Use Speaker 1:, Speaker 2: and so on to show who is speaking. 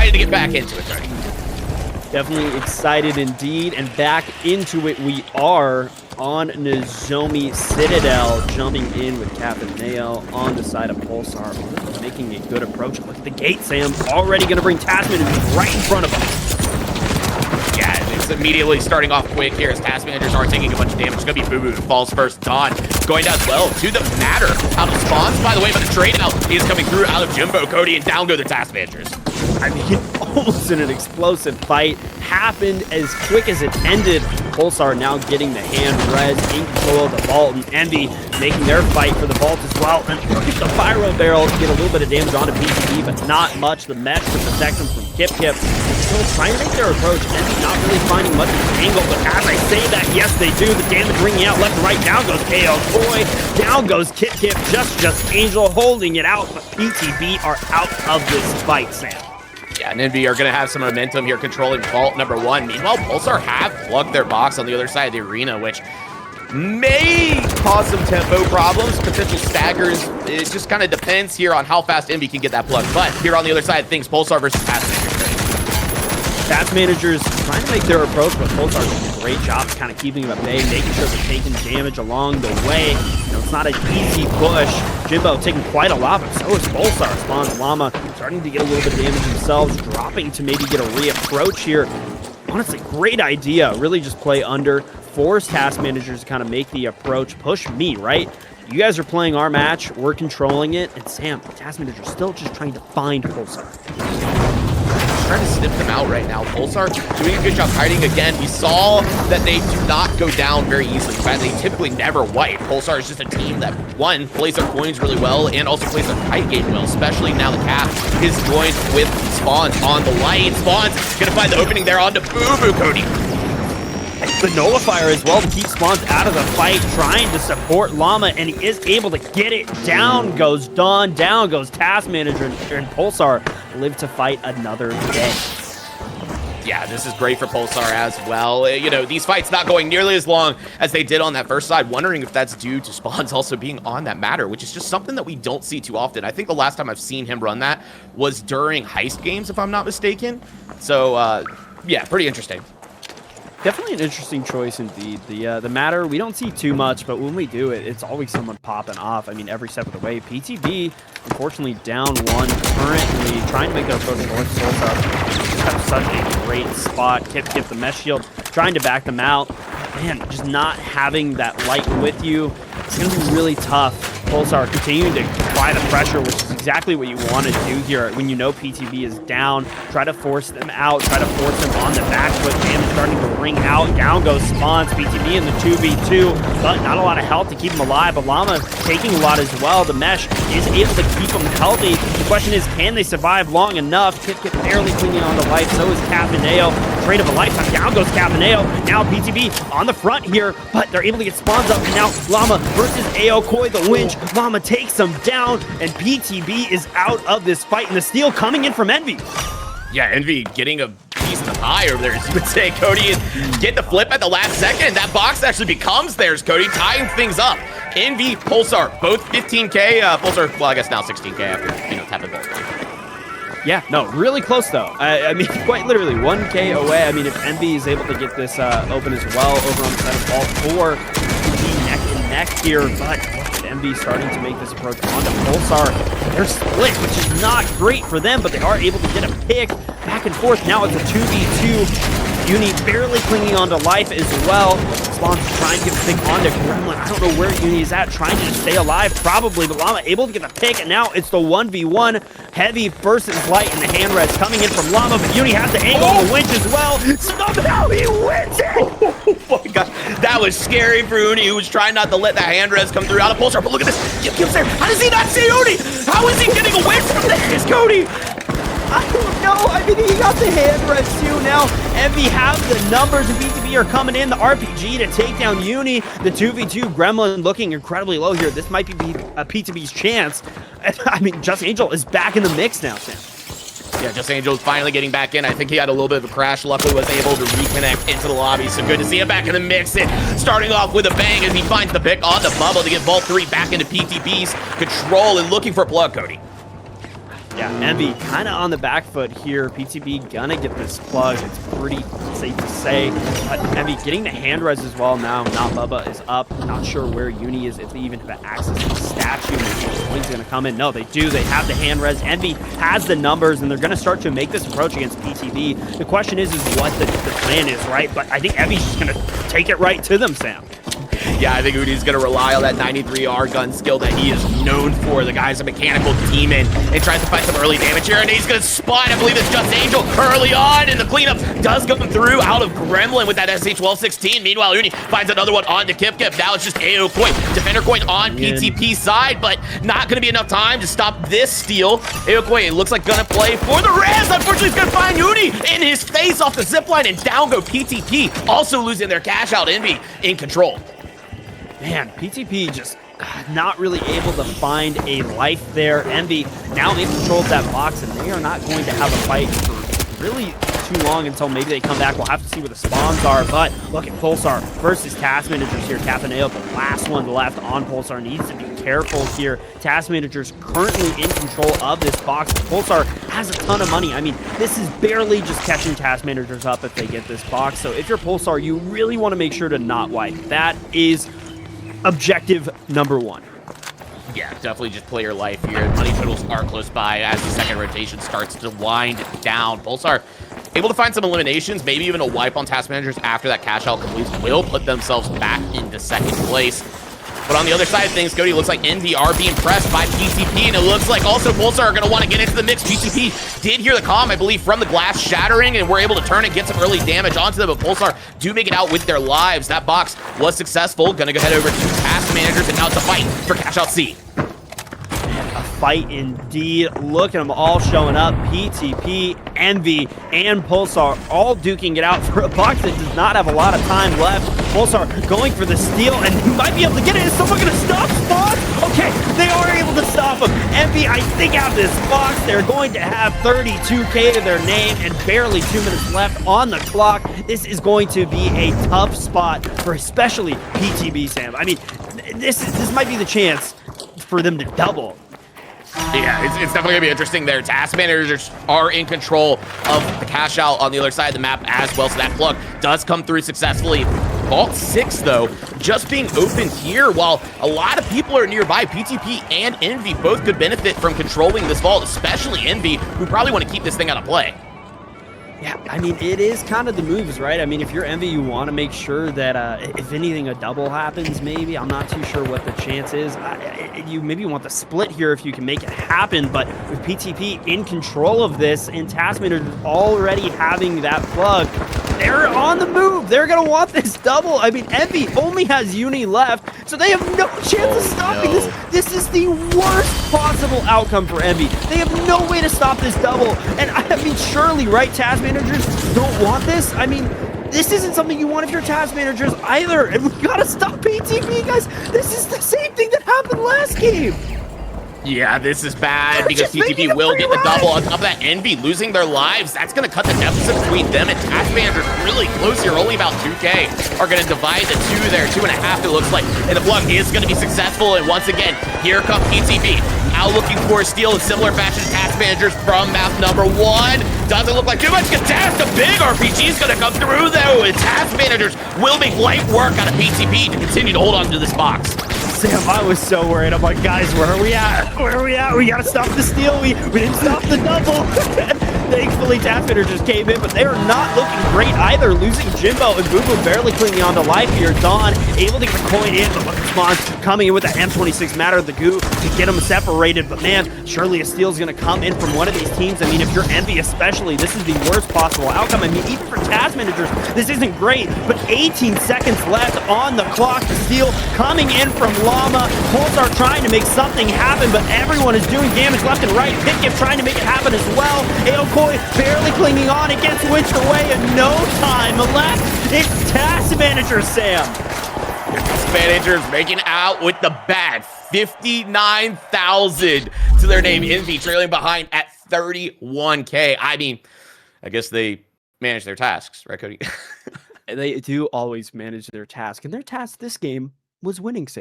Speaker 1: excited to get back into it, Cody.
Speaker 2: Definitely excited indeed, and back into it we are on Nozomi Citadel, jumping in with Cafaneo on the side of Pulsar, making a good approach. Look at the gate, Sam, already going to bring Tasman right in front of him.
Speaker 1: Yeah, it's immediately starting off quick here as task managers are taking a bunch of damage. It's going to be Boo Boo who falls first. Dawn going down as well to the matter. Out of spawns, by the way, but the trade out is coming through out of Jimbo, Cody, and down go the task managers.
Speaker 2: I mean, almost in an explosive fight. Happened as quick as it ended. Pulsar now getting the hand res in control of the vault, and Envy making their fight for the vault as well. And look at the Pyro Barrel to get a little bit of damage onto PTP, but not much. The mesh to protect them from Kip. Still trying to make their approach. Envy not really finding much of an angle, but as I say that, yes, they do. The damage ringing out left and right. Down goes KO Toy. Down goes Kip. Just Angel holding it out, but PTP are out of this fight, Sam.
Speaker 1: Yeah, and Envy are going to have some momentum here controlling vault number 1. Meanwhile, Pulsar have plugged their box on the other side of the arena, which may cause some tempo problems, potential staggers. It just kind of depends here on how fast Envy can get that plug. But here on the other side of things, Pulsar versus Task Managers.
Speaker 2: Task Managers trying to make their approach, but Pulsar doing a great job of kind of keeping them at bay, making sure they're taking damage along the way. You know, it's not an easy push. Jimbo taking quite a lot, but so is Pulsar. Spawns Llama starting to get a little bit of damage themselves, dropping to maybe get a reapproach here. Honestly, great idea. Really just play under, force Task Managers to kind of make the approach, push me, right? You guys are playing our match, we're controlling it, and Sam, Task Manager's still just trying to find Pulsar.
Speaker 1: Trying to snip them out right now. Pulsar doing a good job hiding again. We saw that they do not go down very easily. In fact, they typically never wipe. Pulsar is just a team that, one, plays their coins really well and also plays their kite game well, especially now the Cap is joined with Spawns on the light. Spawns gonna find the opening there onto Boo Boo, Cody.
Speaker 2: The Nullifier as well to keep Spawns out of the fight, trying to support Llama, and he is able to get it. Down goes Dawn, down goes Task Manager, and Pulsar live to fight another day.
Speaker 1: Yeah, this is great for Pulsar as well. You know, these fights not going nearly as long as they did on that first side. Wondering if that's due to Spawns also being on that matter, which is just something that we don't see too often. I think the last time I've seen him run that was during heist games, if I'm not mistaken. So, yeah, pretty interesting.
Speaker 2: Definitely an interesting choice indeed. The matter, we don't see too much, but when we do it, it's always someone popping off. I mean, every step of the way. PTP, unfortunately, down 1 currently, trying to make their approach towards Pulsar. Just have such a great spot. Kip the mesh shield, trying to back them out. Man, just not having that light with you, it's going to be really tough. Pulsar continuing to apply the pressure, which is exactly what you want to do here when you know PTB is down. Try to force them out, try to force them on the back foot. Damage starting to ring out. Down goes Spawns, PTB in the 2v2, but not a lot of health to keep him alive. But Llama taking a lot as well. The mesh is able to keep them healthy. The question is, can they survive long enough? Kip barely clinging on to life, so is Cafaneo. Trade of a lifetime. Down goes Cafaneo. Now PTB on the front here, but they're able to get Spawns up, and now Llama versus Aokoi, the winch. Llama takes him down, and PTB is out of this fight, and the steal coming in from Envy.
Speaker 1: Yeah, Envy getting a piece of the pie over there, as you would say, Cody, and get the flip at the last second. That box actually becomes theirs, Cody, tying things up. Envy, Pulsar, both 15K. Pulsar, well, I guess now 16K after, you know, tapping both.
Speaker 2: Yeah, no, really close though. I mean, quite literally 1K away. I mean, if Envy is able to get this open as well over on the side of Vault 4, be neck and neck here, but Envy starting to make this approach onto Pulsar. They're split, which is not great for them, but they are able to get a pick back and forth. Now it's a 2v2. Uni barely clinging onto life as well. Spawns trying to get a pick onto Gremlin. I don't know where Uni is at, trying to just stay alive probably, but Llama able to get the pick, and now it's the 1v1. Heavy versus light, and the hand res coming in from Llama, but Uni has the angle on the winch as well. Somehow he wins it!
Speaker 1: Oh my gosh, that was scary for Uni, who was trying not to let that hand res come through out of Pulsar, but look at this. Kip's there. How does he not see Uni? How is he getting away from this, Cody?
Speaker 2: I don't know. I mean, he got the hand res too. Now, Envy have the numbers, and PTB are coming in. The RPG to take down Uni. The 2v2 Gremlin looking incredibly low here. This might be PTB's chance. I mean, Just Angel is back in the mix now, Sam.
Speaker 1: Yeah, Just Angel is finally getting back in. I think he had a little bit of a crash. Luckily was able to reconnect into the lobby. So good to see him back in the mix. And starting off with a bang as he finds the pick on the bubble to get Vault 3 back into PTB's control and looking for a plug, Cody.
Speaker 2: Yeah, Envy kind of on the back foot here. PTB gonna get this plug. It's pretty safe to say. But Envy getting the hand res as well now. Not Bubba is up. Not sure where Uni is, if they even have access to the statue. Maybe Coin's gonna come in. No, they do. They have the hand res. Envy has the numbers, and they're gonna start to make this approach against PTB. The question is what the plan is, right? But I think Envy's just gonna take it right to them, Sam.
Speaker 1: Yeah, I think Udi's going to rely on that 93R gun skill that he is known for. The guy's a mechanical demon and tries to find some early damage here, and he's going to spot, I believe it's Just Angel early on, and the cleanup does come through out of Gremlin with that SH-1216. Meanwhile, Udi finds another one on to Kip. Now it's just AO Coin. Defender Coin on PTP side, but not going to be enough time to stop this steal. AO Coin, it looks like going to play for the res. Unfortunately, he's going to find Udi in his face off the zipline, and down go PTP, also losing their cash out. Envy in control.
Speaker 2: Man, PTP just not really able to find a life there. Envy now in control of that box, and they are not going to have a fight for really too long until maybe they come back. We'll have to see where the spawns are, but look at Pulsar versus Task Managers here. Cataneo, the last one left on Pulsar, needs to be careful here. Task Managers currently in control of this box. Pulsar has a ton of money. I mean, this is barely just catching Task Managers up if they get this box. So if you're Pulsar, you really want to make sure to not wipe. That is objective number one.
Speaker 1: Yeah, definitely just play your life here. Money totals are close by as the second rotation starts to wind down. Pulsar able to find some eliminations, maybe even a wipe on Task Managers after that cash out completes will put themselves back into second place. But on the other side of things, Cody, looks like Envy are being pressed by PTP, and it looks like also Pulsar are going to want to get into the mix. PTP did hear the comm, I believe, from the glass shattering, and were able to turn and get some early damage onto them, but Pulsar do make it out with their lives. That box was successful. Going to go head over to Task Managers, and now it's a fight for Cash Out C.
Speaker 2: A fight indeed. Look at them all showing up. PTP, Envy, and Pulsar all duking it out for a box that does not have a lot of time left. Pulsar going for the steal, and he might be able to get it. Is someone going to stop Spawn? Okay, they are able to stop him. Envy, I think, out this box. They're going to have 32K to their name and barely 2 minutes left on the clock. This is going to be a tough spot for especially PTB, Sam. I mean, this might be the chance for them to double.
Speaker 1: Yeah, it's definitely going to be interesting there. Task Managers are in control of the cash out on the other side of the map as well, so that plug does come through successfully. Vault 6, though, just being opened here while a lot of people are nearby. PTP and Envy both could benefit from controlling this vault, especially Envy, who probably want to keep this thing out of play.
Speaker 2: Yeah, I mean, it is kind of the moves, right? I mean, if you're Envy, you want to make sure that if anything, a double happens, maybe. I'm not too sure what the chance is. You maybe want the split here if you can make it happen, but with PTP in control of this and Task Manager already having that plug, they're on the move. They're going to want this double. I mean, Envy only has Uni left, so they have no chance of stopping this. This is the worst possible outcome for Envy. They have no way to stop this double. And I mean, surely, right, Task Managers don't want this? I mean, this isn't something you want if you're Task Managers either. And we got to stop PTP, guys. This is the same thing that happened last game.
Speaker 1: Yeah, this is bad because PTP will get the double. On top of that, Envy losing their lives. That's going to cut the deficit between them and Task Managers really close here. Only about 2K are going to divide the two there. 2.5 it looks like. And the plug is going to be successful. And once again, here comes PTP. Now looking for a steal in similar fashion to Task Managers from map number 1. Doesn't look like too much because Task, a big RPG is going to come through though. And Task Managers will make light work out of PTP to continue to hold on to this box.
Speaker 2: Sam, I was so worried. I'm like, guys, where are we at? Where are we at? We gotta stop the steal. We didn't stop the double. Thankfully, Task Managers came in, but they are not looking great either. Losing Jimbo and Boo Boo barely clinging on to life here. Dawn able to get the coin in, but look at Spawn coming in with that M26 Matter of the Goo to get them separated. But man, surely a steal is gonna come in from one of these teams. I mean, if you're Envy especially, this is the worst possible outcome. I mean, even for Task Managers, this isn't great, but 18 seconds left on the clock. The steal coming in from Llama. Pulsar trying to make something happen, but everyone is doing damage left and right. Pitgift trying to make it happen as well. Aokoi barely clinging on. It gets winched away and no time left. It's Task Manager, Sam.
Speaker 1: Task Managers making out with the bad. 59,000 to their name. Envy trailing behind at 31K. I mean, I guess they manage their tasks, right, Cody?
Speaker 2: They do always manage their task, and their task this game was winning, Sam.